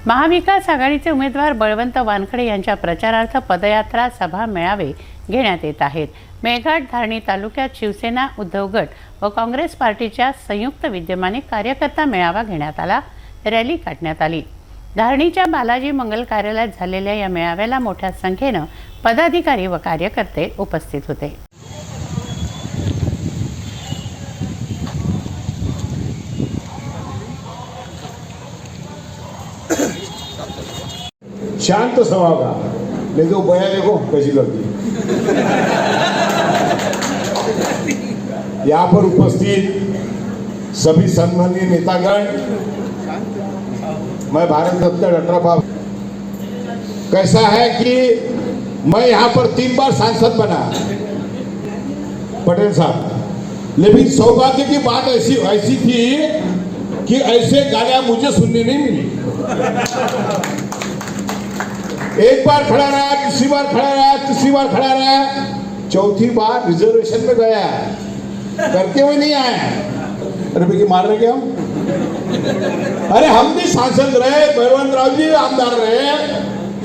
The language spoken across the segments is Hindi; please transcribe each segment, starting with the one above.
महाविकास आघाडीचे उमेदवार बळवंत वानखडे यांच्या प्रचारार्थ पदयात्रा, सभा, मेळावे घेण्यात येत आहेत। मेळघाट धारणी तालुक्यात शिवसेना, उद्धव गट व काँग्रेस पार्टीच्या संयुक्त विद्यमाने कार्यकर्ता मेळावा घेण्यात आला, रॅली काढण्यात आली। धारणीच्या बालाजी मंगल कार्यालयात झालेल्या या मेळाव्याला मोठ्या संख्येने पदाधिकारी व कार्यकर्ते उपस्थित होते। शांत स्वभाव का, नहीं तो बया देखो कैसी करती। यहाँ पर उपस्थित सभी सम्मानीय नेतागण, मैं भारत रत्न डॉक्टर बाबा, कैसा है कि मैं यहाँ पर 3 बार सांसद बना पटेल साहब, लेकिन सौभाग्य की बात ऐसी थी कि ऐसे गालियां मुझे सुनने नहीं मिली। एक बार खड़ा रहा, दूसरी बार खड़ा रहा, तीसरी बार खड़ा रहा, चौथी बार रिजर्वेशन में गया, करके हुए नहीं आया। अरे भैया मार रहे क्या हम? अरे हम भी सांसद रहे, बलवंत राव जी आमदार रहे,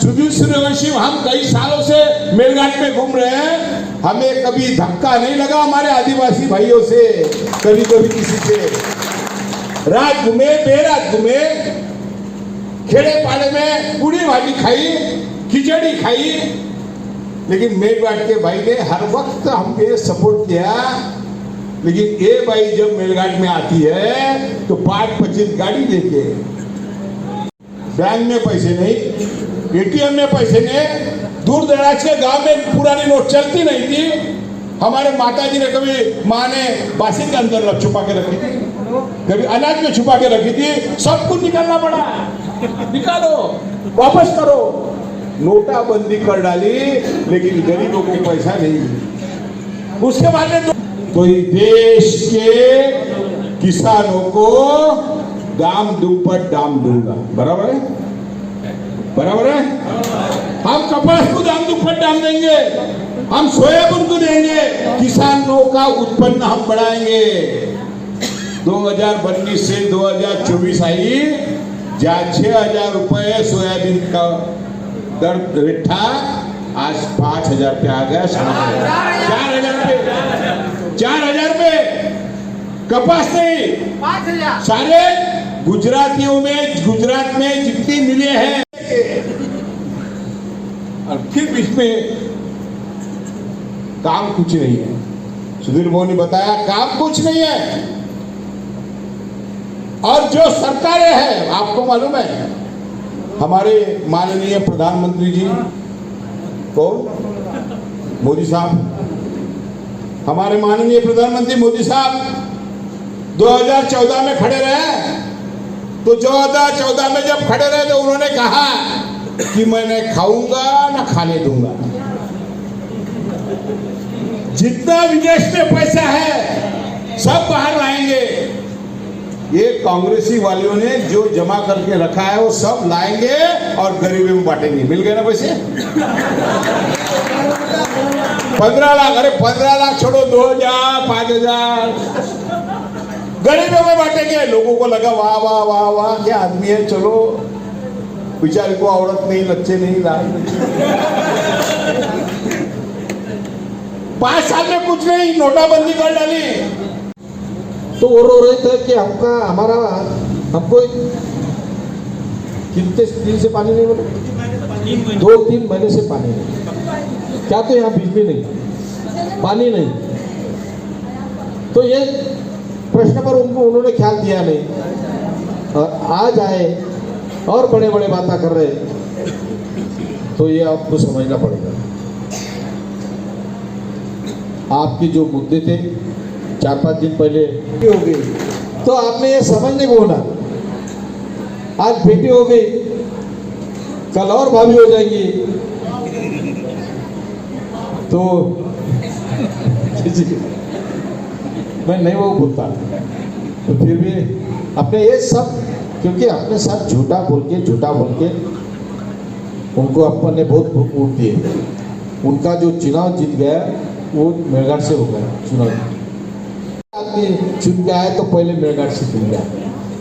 सुधीर सूर्यवंशी, हम कई सालों से मेलघाट में घूम रहे हैं, हमें कभी धक्का नहीं लगा हमारे आदिवासी भाइयों से, कभी किसी से। रात घूमे, बेरात घूमे, खेड़े पाड़े में पूरी भाजी खाई, खिचड़ी खाई, लेकिन मेलघाट के भाई ने हर वक्त हमके सपोर्ट किया। लेकिन ये भाई जब मेलघाट में आती है तो 5-25 गाड़ी लेके, बैंक में पैसे नहीं, एटीएम में पैसे नहीं, दूर दराज के गांव में पुरानी नोट चलती नहीं थी। हमारे माताजी ने कभी माँ ने बासी के अंदर छुपा के रखी थी, कभी अनाज में छुपा के रखी थी, सब कुछ निकालना पड़ा, निकालो, वापस करो। नोटाबंदी कर डाली, लेकिन गरीबों को पैसा नहीं मिला। उसके बाद में तो देश के किसानों को दाम दुप्पट दाम दूंगा, बराबर है, बराबर है। हम कपास को दाम दुप्पट दाम देंगे, हम सोयाबीन को देंगे, किसानों का उत्पन्न हम बढ़ाएंगे। 2022 से 2024 आई, जहाँ 6,000 रुपए सोयाबीन का दर रेट था, आज 5,000 पे आ गया, 4,000 पे कपास नहीं, 5,000 सारे गुजरातियों में, गुजरात में जितनी मिले हैं, और फिर इसमें काम कुछ नहीं है। सुधीर भाऊ ने बताया काम कुछ नहीं है। और जो सरकारें हैं, आपको मालूम है, हमारे माननीय प्रधानमंत्री जी कौन, मोदी साहब, हमारे माननीय प्रधानमंत्री मोदी साहब 2014 में खड़े रहे। तो 2014 में जब खड़े रहे तो उन्होंने कहा कि मैं न खाऊंगा न खाने दूंगा, जितना विदेश में पैसा है सब बाहर लाएंगे। ये कांग्रेसी वालियों ने जो जमा करके रखा है वो सब लाएंगे और गरीबों में बांटेंगे। मिल गए ना पैसे? 15 लाख, अरे 15 लाख छोड़ो, 2,000, 5,000 गरीबों में बांटेंगे। लोगों को लगा वाह वाह वाह वाह क्या आदमी है, चलो बेचारे को औरत नहीं, बच्चे नहीं, लाल 5 साल में कुछ नहीं, नोटाबंदी कर डाली। तो वो रो रहे थे कि हमको कितने दिन से पानी नहीं मिला, 2-3 महीने से पानी नहीं। क्या तो यहाँ बिजली नहीं, पानी नहीं। तो ये प्रश्न पर उन्होंने ख्याल दिया नहीं, और आज आए और बड़े बड़े बातें कर रहे, तो ये आपको समझना पड़ेगा। आपके जो मुद्दे थे 4-5 दिन पहले हो गई, तो आपने ये समझने को होना, आज बेटी हो गई, कल और भाभी हो जाएंगी, तो मैं नहीं वो बोलता, तो फिर भी अपने ये सब, क्योंकि अपने साथ झूठा बोल के उनको अपन ने बहुत वोट दिए। उनका जो चुनाव जीत गया वो मेलघाट से हो गया चुनाव। आदमी चुन के आए तो पहले मेलघाट से चुन गया,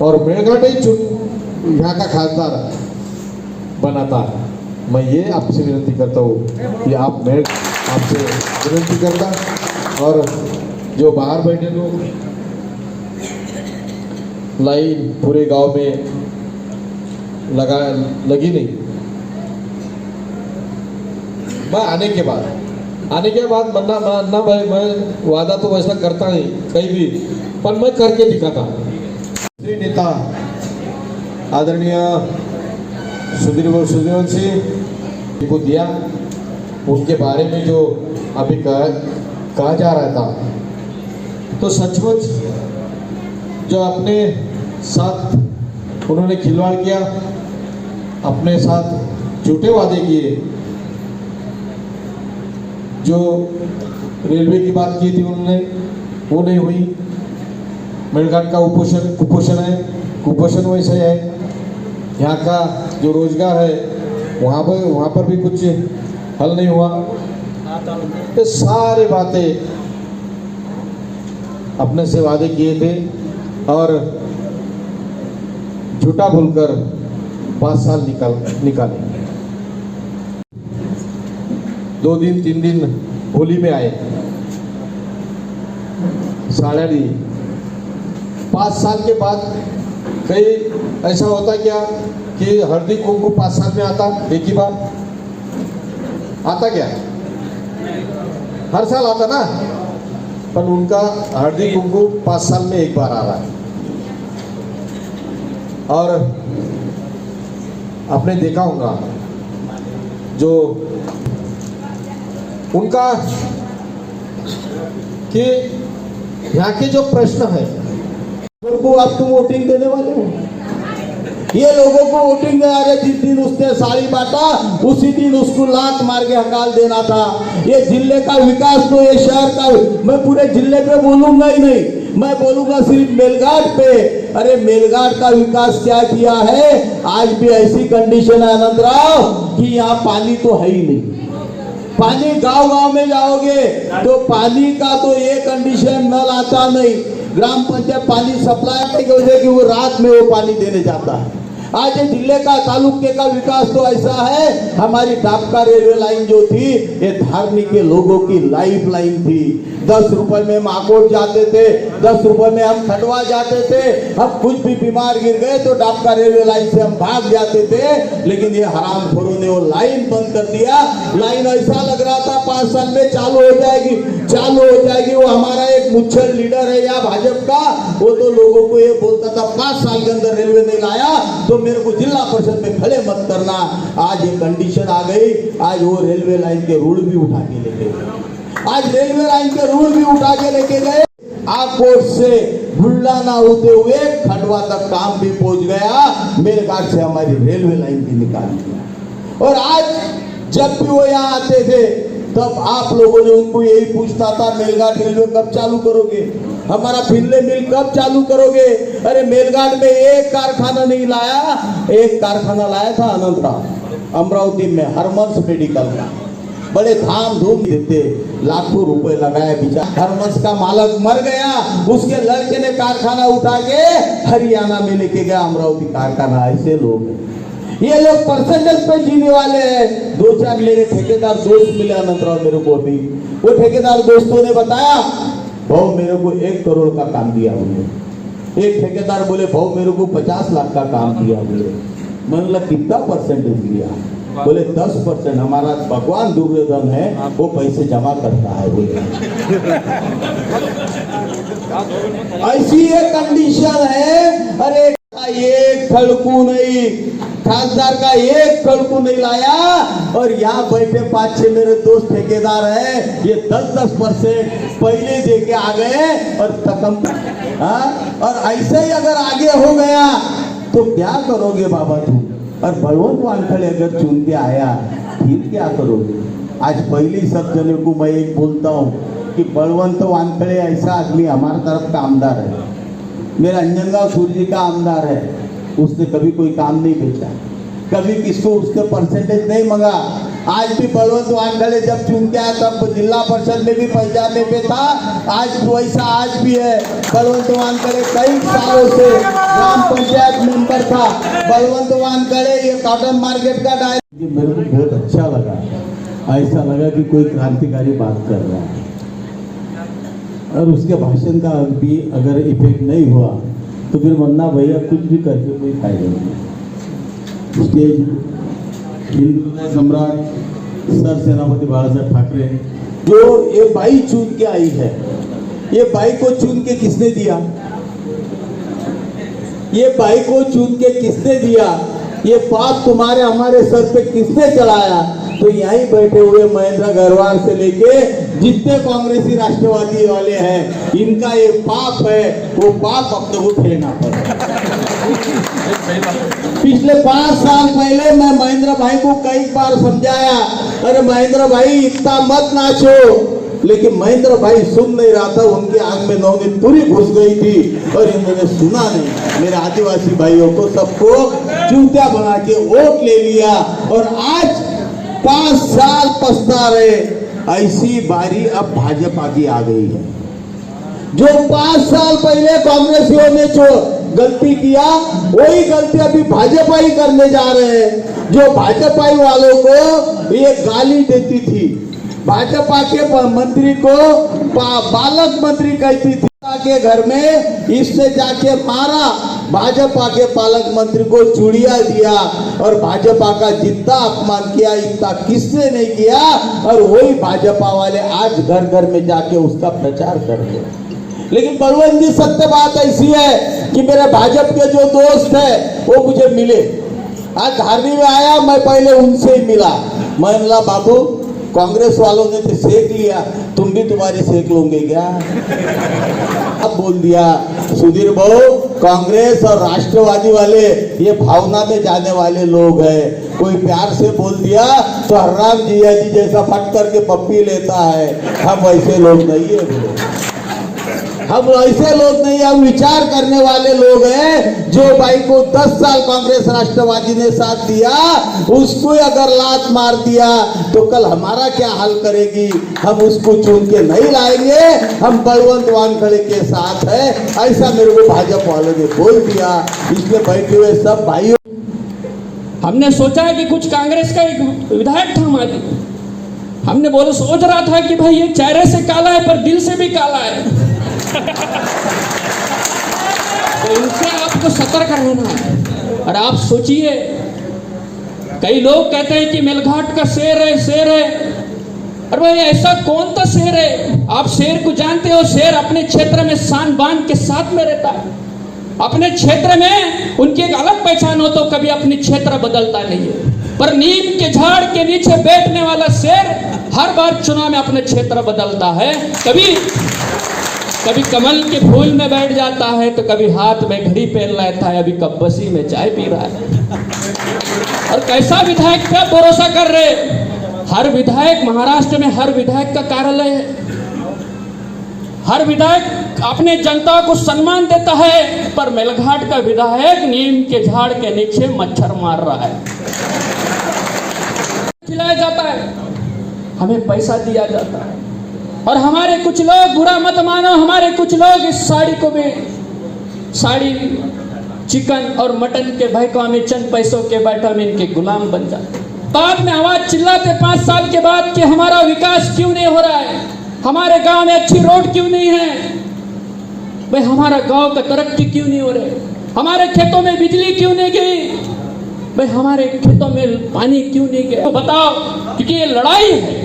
और मेलघाट ही चुन यहाँ का खासदार है। बनाता है। मैं ये आपसे विनती करता हूँ कि आप, मैं आपसे विनती करता, और जो बाहर बैठे लोग, लाइन पूरे गांव में लगी नहीं। मैं आने के बाद मानना भाई, मैं वादा तो वैसा करता नहीं कहीं भी, पर मैं करके दिखाता। श्री नेता आदरणीय सूर्यवंशी को दिया, उनके बारे में जो अभी कहा जा रहा था, तो सचमुच जो अपने साथ उन्होंने खिलवाड़ किया, अपने साथ झूठे वादे किए, जो रेलवे की बात की थी उन्होंने, वो नहीं हुई। मेलघाट का कुपोषण वैसे है। यहाँ का जो रोजगार है वहाँ पर भी कुछ हल नहीं हुआ। ये सारी बातें अपने से वादे किए थे और झूठा बोलकर 5 साल निकाले। 2 दिन 3 दिन होली में आए, साढ़े दी। 5 साल के बाद कहीं ऐसा होता क्या कि हल्दी कुमकुम 5 साल में आता, एक ही बार आता क्या? हर साल आता ना, पर उनका हल्दी कुमकुम 5 साल में एक बार आ रहा है। और आपने देखा होगा जो उनका कि यहाँ के जो प्रश्न है, को आप तुम वोटिंग देने वाले हो? ये लोगों को वोटिंग दे रहे, जिस दिन उसने साड़ी बांटा उसी दिन उसको लात मार के हकाल देना था। ये जिले का विकास तो ये शहर का, मैं पूरे जिले पे बोलूंगा ही नहीं, मैं बोलूंगा सिर्फ मेलघाट पे। अरे मेलघाट का विकास क्या किया है? आज भी ऐसी कंडीशन है अनंतराव कि यहाँ पानी तो है ही नहीं। पानी गांव में जाओगे तो पानी का तो ये कंडीशन, नल आता नहीं, ग्राम पंचायत पानी सप्लाई की वजह कि वो रात में वो पानी देने जाता है। आज ये जिले का, तालुके का विकास तो ऐसा है, हमारी डाबका रेलवे लाइन जो थी ये धारनी के लोगों की लाइफ लाइन थी। 10 रुपए में माकोट जाते थे, 10 रुपए में हम खंडवा जाते थे। हम कुछ भी बीमार गिर गए तो डाबका रेलवे लाइन से हम भाग जाते थे, लेकिन ये हरामखोरों ने वो लाइन बंद कर दिया। लाइन ऐसा लग रहा था 5 साल में चालू हो जाएगी। वो हमारा एक मुच्छर लीडर है या भाजपा का, वो तो लोगों को ये बोलता था 5 साल के अंदर रेलवे नहीं लाया तो मेरे को जिला परिषद में खड़े मत करना। आज ये कंडीशन आ गई, आज वो रेलवे लाइन के रूल भी उठा के लेके गए। आकोट से भुल्ला ना होते हुए खंडवा तक काम भी पहुंच गया। मेलघाट से हमारी रेलवे लाइन भी निकाल दिया। और आज जब भी वो यहाँ आते थे तब आप लोगों ने उनको यही पूछता था, मेलघाट रेलवे कब चालू करोगे, हमारा फिनले मिल कब चालू करोगे? अरे मेलघाट में एक कारखाना नहीं लाया, एक कारखाना लाया था अनंतराव अमरावती में, हरमन्स मेडिकल का। बड़े धाम धूम देते, लाखों रुपए लगाए, बेचारा हरमन्स का मालक मर गया, उसके लड़के ने कारखाना उठा के हरियाणा में लेके गया, अमरावती कारखाना। ऐसे लोग हैं, ये लोग परसेंटेज पे जीने वाले हैं। 2-4 मेरे ठेकेदार दोस्त मिले अनंतराव मेरे को अभी, वो ठेकेदार दोस्तों ने बताया, भाऊ मेरे को 1 करोड़ का काम दिया उन्होंने। एक ठेकेदार बोले, भाऊ मेरे को 50 लाख का काम दिया बोले। मैंने बोला कितना परसेंटेज दिया? बोले 10%। हमारा भगवान दुर्योधन है, वो पैसे जमा करता है बोले। ऐसी ये कंडीशन है। अरे एक खड़कू नहीं, खासदार का एक खड़कू नहीं लाया, और यहाँ बैठे 5-6 मेरे दोस्त ठेकेदार हैं, ये 10% पहले दे के आ गए और तकम। और ऐसे ही अगर आगे हो गया तो क्या करोगे बाबा तू? और बलवंत वानखड़े अगर चुन के आया फिर क्या करोगे? आज पहली सब जने को मैं एक बोलता हूँ कि बलवंत वानखड़े ऐसा आदमी हमारे तरफ का आमदार है, मेरा अंजनगांव सूर्य का आमदार है। उसने कभी कोई काम नहीं बेचा, कभी किसको उसके परसेंटेज नहीं मंगा। आज भी बलवंत वानखड़े जब चुन के आया तब जिला परिषद में भी पंजाबे पे था, आज वैसा आज भी है। बलवंत वानखड़े कई सालों से ग्राम पंचायत मेंबर था। बलवंत वानखड़े ये कॉटन मार्केट का मेरे को बहुत अच्छा लगा, ऐसा लगा कि कोई क्रांतिकारी बात कर रहा है। और उसके भाषण का भी अगर इफेक्ट नहीं हुआ तो फिर मन्ना भैया कुछ भी करके कोई फायदा नहीं। स्टेज हिंदू सम्राट सर सेनापति बाला साहब ठाकरे, जो ये बाई चुन के आई है, ये बाई को चुन के किसने दिया? ये बाई को चुन के किसने दिया? ये पाप तुम्हारे हमारे सर पे किसने चढ़ाया? तो यहीं बैठे हुए महेंद्र अग्रवाल से लेके जितने कांग्रेसी राष्ट्रवादी वाले हैं, इनका ये पाप है, वो पाप अपने को उठेना पड़ेगा। पिछले 5 साल पहले मैं महेंद्र भाई को कई बार समझाया, अरे महेंद्र भाई इतना मत नाचो, लेकिन महेंद्र भाई सुन नहीं रहा था। उनकी आंख में नौनी तुरी घुस गई थी और इन्होंने सुना नहीं। मेरे आदिवासी भाइयों को सबको चूतिया बना के वोट ले लिया और आज 5 साल पछता रहे। ऐसी बारी अब भाजपा की आ गई है। जो 5 साल पहले कांग्रेसियों ने जो गलती किया, वही गलती अभी भाजपा ही करने जा रहे हैं। जो भाजपाई वालों को ये गाली देती थी, भाजपा के मंत्री को बालक मंत्री कहती थी, के घर में इससे जाके मारा, भाजपा के पालक मंत्री को चूड़िया दिया और भाजपा का जितना अपमान किया इतना किसने नहीं किया। और वही भाजपा वाले आज घर घर में जाके उसका प्रचार कर रहे। लेकिन बलवंत जी, सत्य बात ऐसी है कि मेरे भाजपा के जो दोस्त है वो मुझे मिले। आज धारनी में आया, मैं पहले उनसे ही मिला। मैं बोला बाबू, कांग्रेस वालों ने तो सेक लिया, तुम भी तुम्हारे सेक लोगे क्या? अब बोल दिया सुधीर भाऊ, कांग्रेस और राष्ट्रवादी वाले ये भावना में जाने वाले लोग हैं। कोई प्यार से बोल दिया तो हरराम जिया जी जैसा फट करके पप्पी लेता है। हम वैसे लोग नहीं है, हम ऐसे लोग नहीं, हम विचार करने वाले लोग हैं। जो भाई को 10 साल कांग्रेस राष्ट्रवादी ने साथ दिया, उसको अगर लात मार दिया तो कल हमारा क्या हाल करेगी? हम उसको चुन के नहीं लाएंगे, हम बलवंत वानखड़े के साथ है, ऐसा मेरे को भाजपा वालों ने बोल दिया। इसलिए बैठे हुए सब भाइयों, हमने सोचा है कि कुछ कांग्रेस का एक विधायक था हमारी, हमने बोला सोच रहा था कि भाई ये चेहरे से काला है पर दिल से भी काला है, तो इनसे आपको सतर्क रहना है। और आप सोचिए, कई लोग कहते हैं कि मेलघाट का शेर है, शेर है। अरे भाई, ऐसा कौन सा शेर है? आप शेर को जानते हो? शेर अपने क्षेत्र में शान बान के साथ में रहता है। अपने क्षेत्र में उनकी एक अलग पहचान हो, तो कभी अपनी क्षेत्र बदलता नहीं है। पर नीम के झाड़ के नीचे बैठने वाला शेर हर बार चुनाव में अपने क्षेत्र बदलता है। कभी कमल के फूल में बैठ जाता है, तो कभी हाथ में घड़ी पहन लेता है, अभी कब्बसी में चाय पी रहा है। और कैसा विधायक पे भरोसा कर रहे? हर विधायक, महाराष्ट्र में हर विधायक का कार्यालय है, हर विधायक अपने जनता को सम्मान देता है, पर मेलघाट का विधायक नीम के झाड़ के नीचे मच्छर मार रहा है। खिलाया जाता है, हमें पैसा दिया जाता है। और हमारे कुछ लोग, बुरा मत मानो, हमारे कुछ लोग इस साड़ी को भी, साड़ी, चिकन और मटन के भयका में, चंद पैसों के बैठा में इनके गुलाम बन जाते। बाद में आवाज चिल्लाते 5 साल के बाद कि हमारा विकास क्यों नहीं हो रहा है, हमारे गांव में अच्छी रोड क्यों नहीं है, भाई हमारा गांव का तरक्की क्यों नहीं हो रहे, हमारे खेतों में बिजली क्यों नहीं गई, भाई हमारे खेतों में पानी क्यों नहीं गया। तो बताओ, क्योंकि ये लड़ाई है,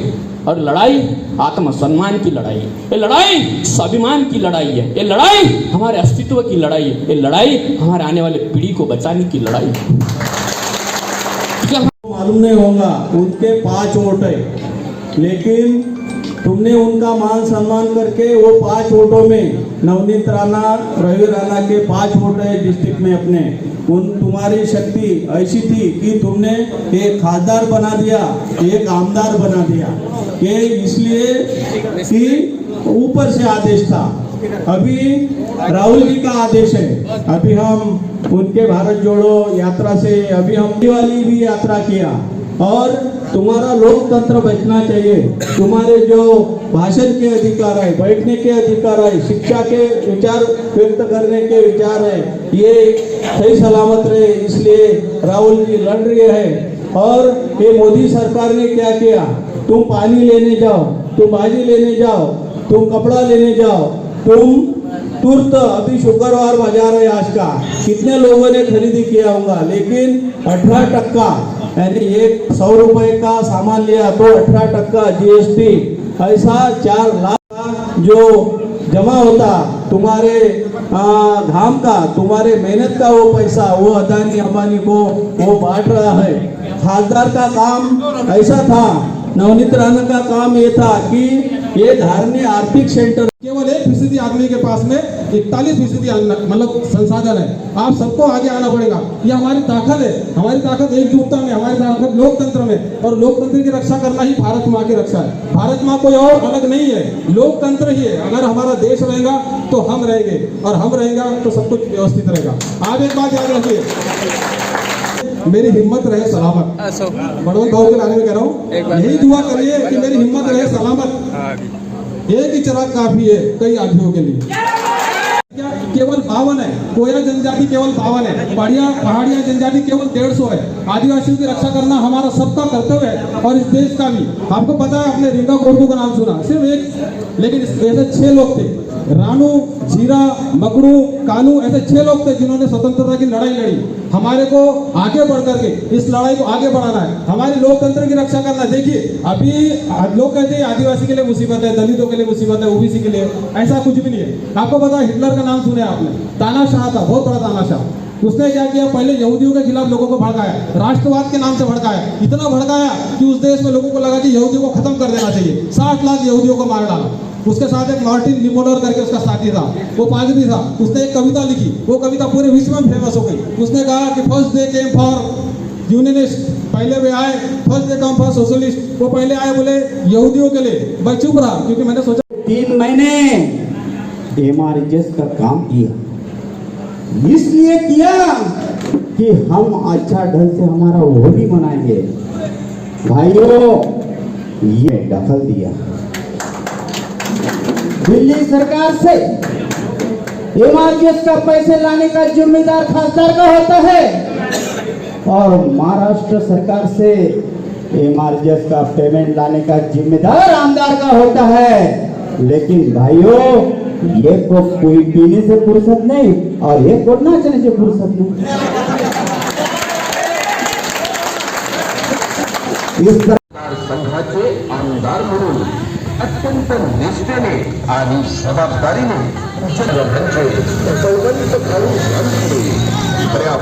और लड़ाई आत्मसम्मान की लड़ाई है, ये लड़ाई स्वाभिमान की लड़ाई है, ये लड़ाई हमारे अस्तित्व की लड़ाई है, ये लड़ाई हमारे आने वाले पीढ़ी को बचाने की लड़ाई है। मालूम नहीं होगा उनके 5 वोट है, लेकिन तुमने उनका मान सम्मान करके वो 5 वोटों में नवनीत राणा, रवि राणा के 5 वोट है डिस्ट्रिक्ट में अपने। उन तुम्हारी शक्ति ऐसी थी कि तुमने एक खासदार बना दिया, एक आमदार बना दिया, ये इसलिए कि ऊपर से आदेश था। अभी राहुल जी का आदेश है। अभी हम उनके भारत जोड़ो यात्रा से अभी हम वाली भी यात्रा किया, और तुम्हारा लोकतंत्र बचना चाहिए। तुम्हारे जो भाषण के अधिकार है, बैठने के अधिकार है, शिक्षा के विचार व्यक्त करने के विचार है, ये सही सलामत रहे, इसलिए राहुल जी लड़ रहे हैं। और ये मोदी सरकार ने क्या किया, तुम पानी लेने जाओ, तुम भाजी लेने जाओ, तुम कपड़ा लेने जाओ, तुम तुरंत अभी शुक्रवार बाजार है आज का, कितने लोगों ने खरीदी किया होगा, लेकिन 18% यानी 100 रुपए का सामान लिया तो 18% GST, ऐसा 4 लाख जो जमा होता तुम्हारे घाम का, तुम्हारे मेहनत का वो पैसा, वो अदानी अंबानी को वो बांट रहा है। खासदार का काम ऐसा था, नवनीत राणा का काम ये था कि ये धारणीय आर्थिक सेंटर केवल 1% आदमी के पास में 41% मतलब संसाधन है। आप सबको आगे आना पड़ेगा, ये हमारी ताकत है। हमारी ताकत एकजुटता में, हमारी ताकत लोकतंत्र में, और लोकतंत्र की रक्षा करना ही भारत माँ की रक्षा है। भारत माँ कोई और अलग नहीं है, लोकतंत्र ही है। अगर हमारा देश रहेगा तो हम रहेंगे, और हम रहेगा तो सब कुछ व्यवस्थित रहेगा। आप एक बात याद रखिए, मेरी हिम्मत रहे सलामत, बड़वन भाव के बारे में कह रहा हूँ, यही दुआ करिए कि मेरी हिम्मत रहे सलामत। एक ही चिराग काफी है कई आदमियों के लिए। क्या केवल 52 है, कोया जनजाति केवल 52 है, पहाड़िया जनजाति केवल 150 है। आदिवासियों की रक्षा करना हमारा सबका कर्तव्य है, और इस देश का भी। आपको पता है, आपने रिंगा कोरबू का नाम सुना, सिर्फ एक, लेकिन ऐसे 6 लोग थे, रानू, जीरा, मकड़ू, कानू, ऐसे 6 लोग थे जिन्होंने स्वतंत्रता की लड़ाई लड़ी। हमारे को आगे बढ़ करके इस लड़ाई को आगे बढ़ाना है, हमारी लोकतंत्र की रक्षा करना है। देखिए, अभी लोग कहते हैं आदिवासी के लिए मुसीबत है, दलितों के लिए मुसीबत है, ओबीसी के लिए, ऐसा कुछ भी नहीं है। आपको पता है, हिटलर का नाम सुने आपने, तानाशाह था, बहुत बड़ा तानाशाह। उसने क्या किया, पहले यहूदियों के खिलाफ लोगों को भड़काया, राष्ट्रवाद के नाम से भड़काया, इतना भड़काया कि उस देश में लोगों को लगा कि यहूदियों को खत्म कर देना चाहिए। 60 लाख यहूदियों को मार डाला। उसके साथ एक मार्टिन निमोलर करके उसका साथी था, वो पादरी था। उसने एक कविता लिखी, वो कविता पूरे विश्व में फेमस हो गई। उसने कहा कि first day came for unionist, पहले वे आए, first day come for socialist. वो पहले आए बोले यहूदियों के लिए। मैं चुप रहा क्योंकि मैंने सोचा 3 महीने MRHS का काम किया, इसलिए किया कि हम अच्छा ढंग से हमारा होली मनाएंगे। भाइयों, ये दखल दिया दिल्ली सरकार से। MRHS का पैसे लाने का जिम्मेदार खासदार का होता है, और महाराष्ट्र सरकार से MRHS का पेमेंट लाने का जिम्मेदार आमदार का होता है। लेकिन भाइयों, ये को कोई पीने से फुर्सत नहीं, और ये को नाचने से फुर्सत नहीं। इस संघाचे आमदार म्हणून अत्यंत निष्ठेने आणि जबाबदारीने खऱ्या